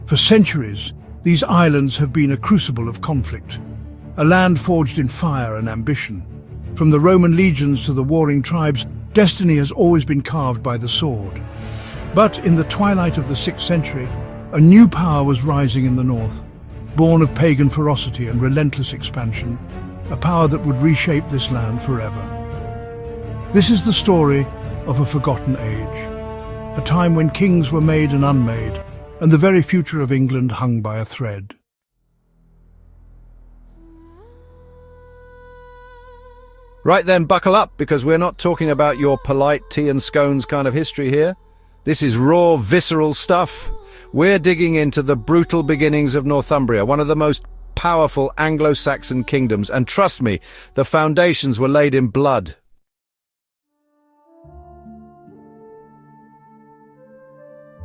For centuries, these islands have been a crucible of conflict, a land forged in fire and ambition. From the Roman legions to the warring tribes, destiny has always been carved by the sword. But in the twilight of the 6th century, a new power was rising in the north, born of pagan ferocity and relentless expansion, a power that would reshape this land forever. This is the story of a forgotten age, a time when kings were made and unmade, and the very future of England hung by a thread. Right then, buckle up, because we're not talking about your polite tea and scones kind of history here. This is raw, visceral stuff. We're digging into the brutal beginnings of Northumbria, one of the most powerful Anglo-Saxon kingdoms, and trust me, the foundations were laid in blood.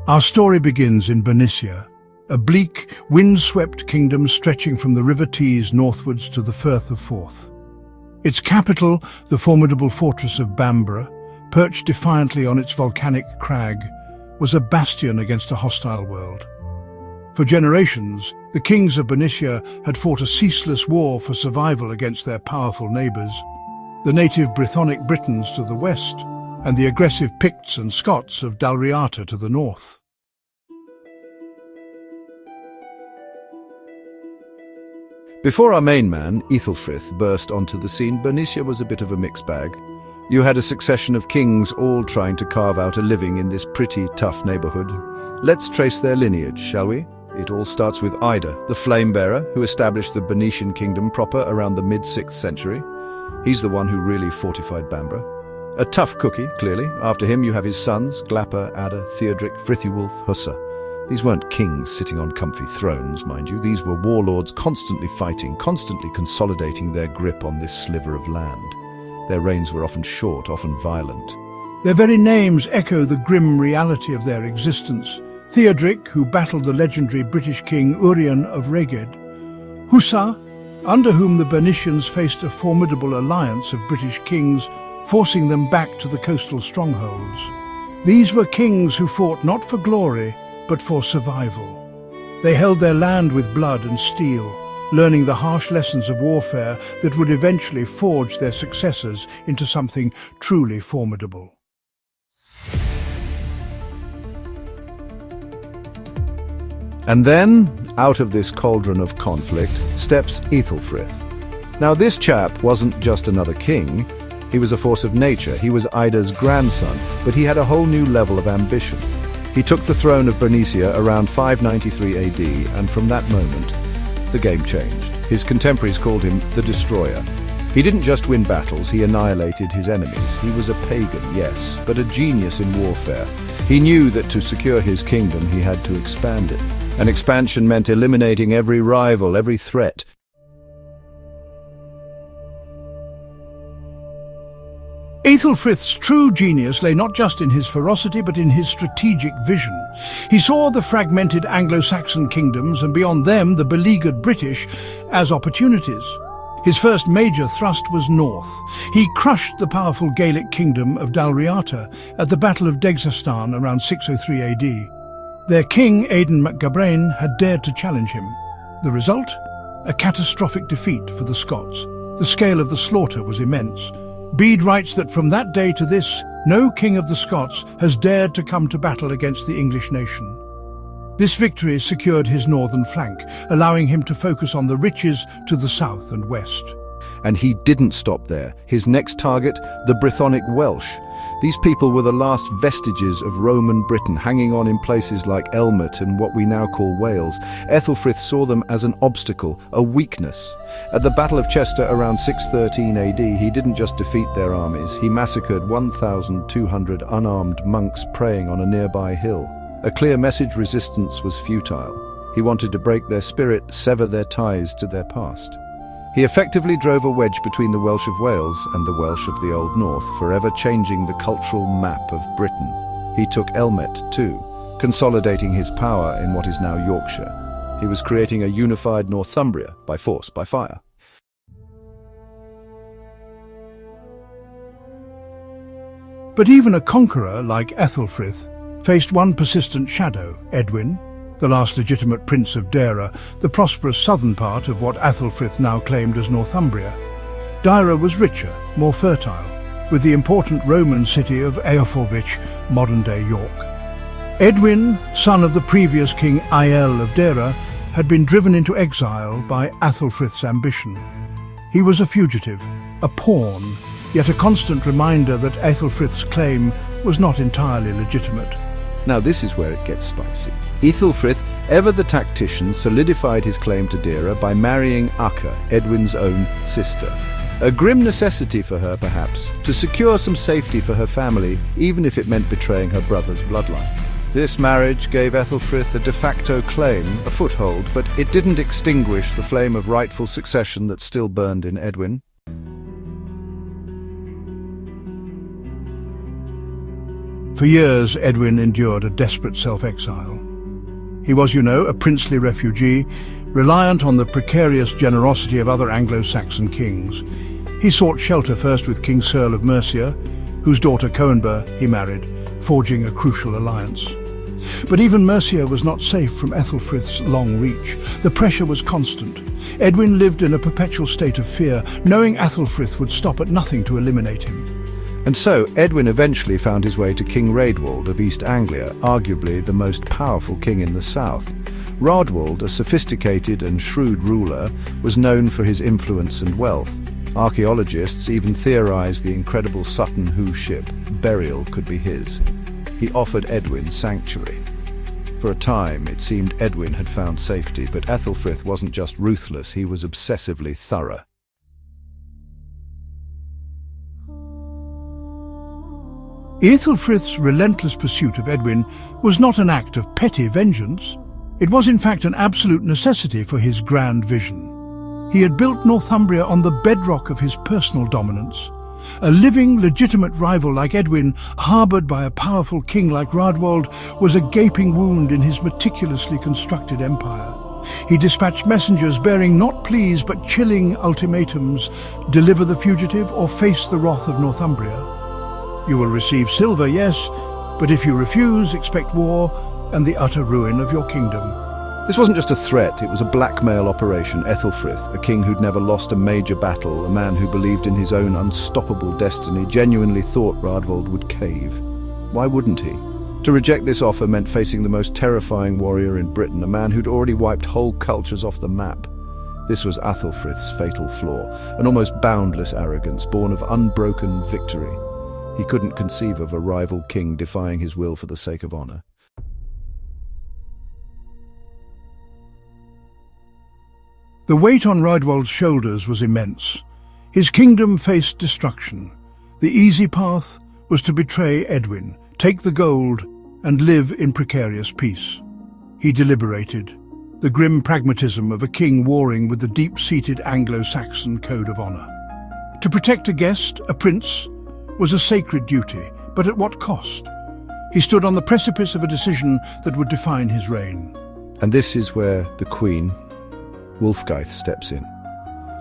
Our story begins in Bernicia, a bleak, wind-swept kingdom stretching from the River Tees northwards to the Firth of Forth. Its capital, the formidable fortress of Bamborough, perched defiantly on its volcanic crag, was a bastion against a hostile world. For generations, the kings of Bernicia had fought a ceaseless war for survival against their powerful neighbours, the native Brythonic Britons to the west, and the aggressive Picts and Scots of Dalriata to the north. Before our main man, AETHELFRITH, burst onto the scene, Bernicia was a bit of a mixed bag. You had a succession of kings all trying to carve out a living in this pretty tough neighbourhood. Let's trace their lineage, shall we? It all starts with Ida, the flame-bearer, who established the Bernician kingdom proper around the mid-6th century. He's the one who really fortified Bamborough. A tough cookie, clearly. After him you have his sons, Glappa, Adda, Theodric, Frithywulf, Hussa. These weren't kings sitting on comfy thrones, mind you. These were warlords constantly fighting, constantly consolidating their grip on this sliver of land. Their reigns were often short, often violent. Their very names echo the grim reality of their existence. Theodric, who battled the legendary British king Urien of Reged. Hussa, under whom the Bernicians faced a formidable alliance of British kings, forcing them back to the coastal strongholds. These were kings who fought not for glory, but for survival. They held their land with blood and steel, learning the harsh lessons of warfare that would eventually forge their successors into something truly formidable. And then, out of this cauldron of conflict, steps AETHELFRITH. Now this chap wasn't just another king, he was a force of nature. He was Ida's grandson, but he had a whole new level of ambition. He took the throne of Bernicia around 593 AD, and from that moment, the game changed. His contemporaries called him the Destroyer. He didn't just win battles, he annihilated his enemies. He was a pagan, yes, but a genius in warfare. He knew that to secure his kingdom, he had to expand it. And expansion meant eliminating every rival, every threat. AETHELFRITH's true genius lay not just in his ferocity but in his strategic vision. He saw the fragmented Anglo-Saxon kingdoms and beyond them the beleaguered British as opportunities. His first major thrust was north. He crushed the powerful Gaelic kingdom of Dalriata at the Battle of Degsastan around 603 AD. Their king, Aidan MacGabrain, had dared to challenge him. The result? A catastrophic defeat for the Scots. The scale of the slaughter was immense. Bede writes that from that day to this, no king of the Scots has dared to come to battle against the English nation. This victory secured his northern flank, allowing him to focus on the riches to the south and west. And he didn't stop there. His next target, the Brythonic Welsh. These people were the last vestiges of Roman Britain, hanging on in places like Elmet and what we now call Wales. AETHELFRITH saw them as an obstacle, a weakness. At the Battle of Chester around 613 AD, he didn't just defeat their armies, he massacred 1,200 unarmed monks praying on a nearby hill. A clear message: resistance was futile. He wanted to break their spirit, sever their ties to their past. He effectively drove a wedge between the Welsh of Wales and the Welsh of the Old North, forever changing the cultural map of Britain. He took Elmet too, consolidating his power in what is now Yorkshire. He was creating a unified Northumbria by force, by fire. But even a conqueror like AETHELFRITH faced one persistent shadow, Edwin, the last legitimate prince of Dara, the prosperous southern part of what AETHELFRITH now claimed as Northumbria. Dara was richer, more fertile, with the important Roman city of AETHELFRITH, modern-day York. Edwin, son of the previous King Aiel of Dara, had been driven into exile by AETHELFRITH's ambition. He was a fugitive, a pawn, yet a constant reminder that AETHELFRITH's claim was not entirely legitimate. Now this is where it gets spicy. AETHELFRITH, ever the tactician, solidified his claim to Dara by marrying Akka, Edwin's own sister. A grim necessity for her, perhaps, to secure some safety for her family, even if it meant betraying her brother's bloodline. This marriage gave AETHELFRITH a de facto claim, a foothold, but it didn't extinguish the flame of rightful succession that still burned in Edwin. For years, Edwin endured a desperate self-exile. He was, a princely refugee, reliant on the precarious generosity of other Anglo-Saxon kings. He sought shelter first with King Searle of Mercia, whose daughter Coenber he married, forging a crucial alliance. But even Mercia was not safe from AETHELFRITH's long reach. The pressure was constant. Edwin lived in a perpetual state of fear, knowing AETHELFRITH would stop at nothing to eliminate him. And so Edwin eventually found his way to King Raedwald of East Anglia, arguably the most powerful king in the south. Raedwald, a sophisticated and shrewd ruler, was known for his influence and wealth. Archaeologists even theorized the incredible Sutton Hoo ship, Burial, could be his. He offered Edwin sanctuary. For a time, it seemed Edwin had found safety, but AETHELFRITH wasn't just ruthless, he was obsessively thorough. AETHELFRITH's relentless pursuit of Edwin was not an act of petty vengeance. It was in fact an absolute necessity for his grand vision. He had built Northumbria on the bedrock of his personal dominance. A living, legitimate rival like Edwin, harboured by a powerful king like Raedwald, was a gaping wound in his meticulously constructed empire. He dispatched messengers bearing not pleas but chilling ultimatums: deliver the fugitive or face the wrath of Northumbria. You will receive silver, yes, but if you refuse, expect war and the utter ruin of your kingdom. This wasn't just a threat, it was a blackmail operation. AETHELFRITH, a king who'd never lost a major battle, a man who believed in his own unstoppable destiny, genuinely thought Raedwald would cave. Why wouldn't he? To reject this offer meant facing the most terrifying warrior in Britain, a man who'd already wiped whole cultures off the map. This was AETHELFRITH's fatal flaw, an almost boundless arrogance born of unbroken victory. He couldn't conceive of a rival king defying his will for the sake of honor. The weight on Raedwald's shoulders was immense. His kingdom faced destruction. The easy path was to betray Edwin, take the gold, and live in precarious peace. He deliberated, the grim pragmatism of a king warring with the deep-seated Anglo-Saxon code of honor. To protect a guest, a prince, was a sacred duty, but at what cost? He stood on the precipice of a decision that would define his reign. And this is where the Queen, Wulfgaith, steps in.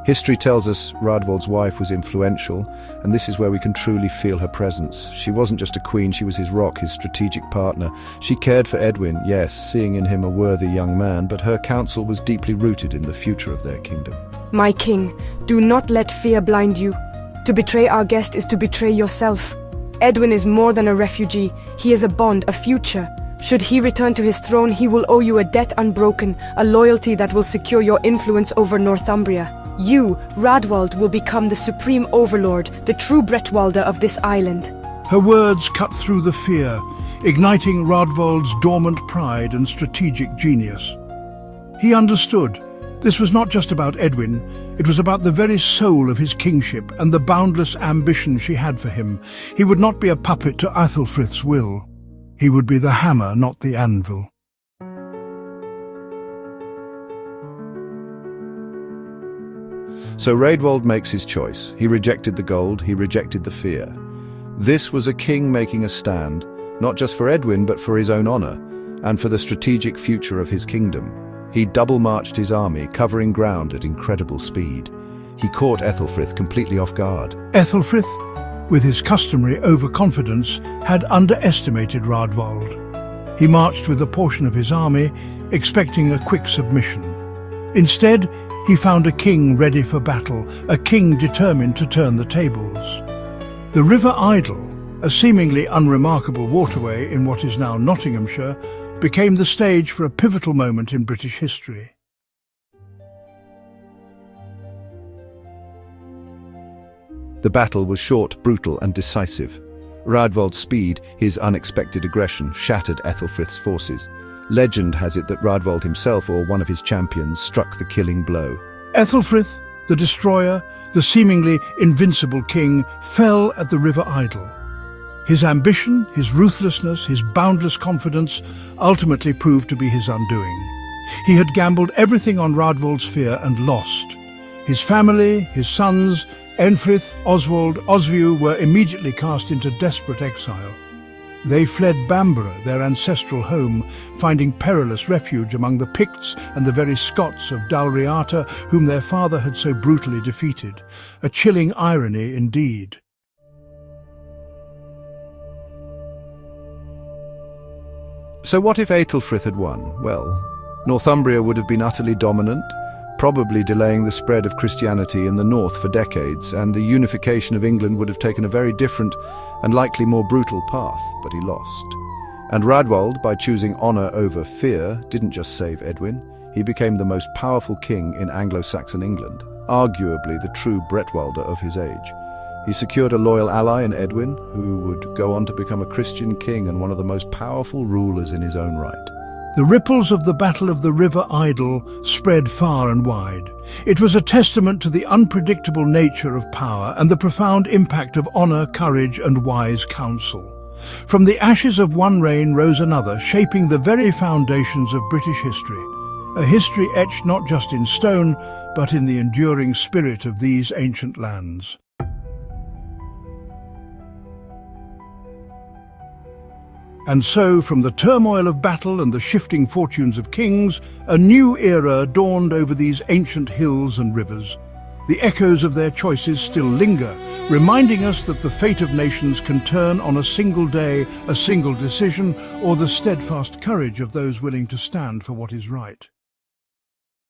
History tells us Raedwald's wife was influential, and this is where we can truly feel her presence. She wasn't just a queen, she was his rock, his strategic partner. She cared for Edwin, yes, seeing in him a worthy young man, but her counsel was deeply rooted in the future of their kingdom. My king, do not let fear blind you. To betray our guest is to betray yourself. Edwin is more than a refugee. He is a bond, a future. Should he return to his throne, he will owe you a debt unbroken, a loyalty that will secure your influence over Northumbria. You, Raedwald, will become the supreme overlord, the true Bretwalder of this island. Her words cut through the fear, igniting Raedwald's dormant pride and strategic genius. He understood. This was not just about Edwin, it was about the very soul of his kingship and the boundless ambition she had for him. He would not be a puppet to AETHELFRITH's will. He would be the hammer, not the anvil. So Raedwald makes his choice. He rejected the gold, he rejected the fear. This was a king making a stand, not just for Edwin, but for his own honor, and for the strategic future of his kingdom. He double-marched his army, covering ground at incredible speed. He caught AETHELFRITH completely off guard. AETHELFRITH, with his customary overconfidence, had underestimated Raedwald. He marched with a portion of his army, expecting a quick submission. Instead, he found a king ready for battle, a king determined to turn the tables. The River Idle, a seemingly unremarkable waterway in what is now Nottinghamshire, became the stage for a pivotal moment in British history. The battle was short, brutal and decisive. Raedwald's speed, his unexpected aggression, shattered Aethelfrith's forces. Legend has it that Raedwald himself or one of his champions struck the killing blow. Aethelfrith, the destroyer, the seemingly invincible king, fell at the River Idle. His ambition, his ruthlessness, his boundless confidence ultimately proved to be his undoing. He had gambled everything on Raedwald's fear and lost. His family, his sons, Eanfrith, Oswald, Oswiu were immediately cast into desperate exile. They fled Bamborough, their ancestral home, finding perilous refuge among the Picts and the very Scots of Dalriata, whom their father had so brutally defeated. A chilling irony indeed. So what if Aethelfrith had won? Well, Northumbria would have been utterly dominant, probably delaying the spread of Christianity in the north for decades, and the unification of England would have taken a very different and likely more brutal path, but he lost. And Raedwald, by choosing honour over fear, didn't just save Edwin, he became the most powerful king in Anglo-Saxon England, arguably the true Bretwalder of his age. He secured a loyal ally in Edwin, who would go on to become a Christian king and one of the most powerful rulers in his own right. The ripples of the Battle of the River Idle spread far and wide. It was a testament to the unpredictable nature of power and the profound impact of honour, courage and wise counsel. From the ashes of one reign rose another, shaping the very foundations of British history. A history etched not just in stone, but in the enduring spirit of these ancient lands. And so, from the turmoil of battle and the shifting fortunes of kings, a new era dawned over these ancient hills and rivers. The echoes of their choices still linger, reminding us that the fate of nations can turn on a single day, a single decision, or the steadfast courage of those willing to stand for what is right.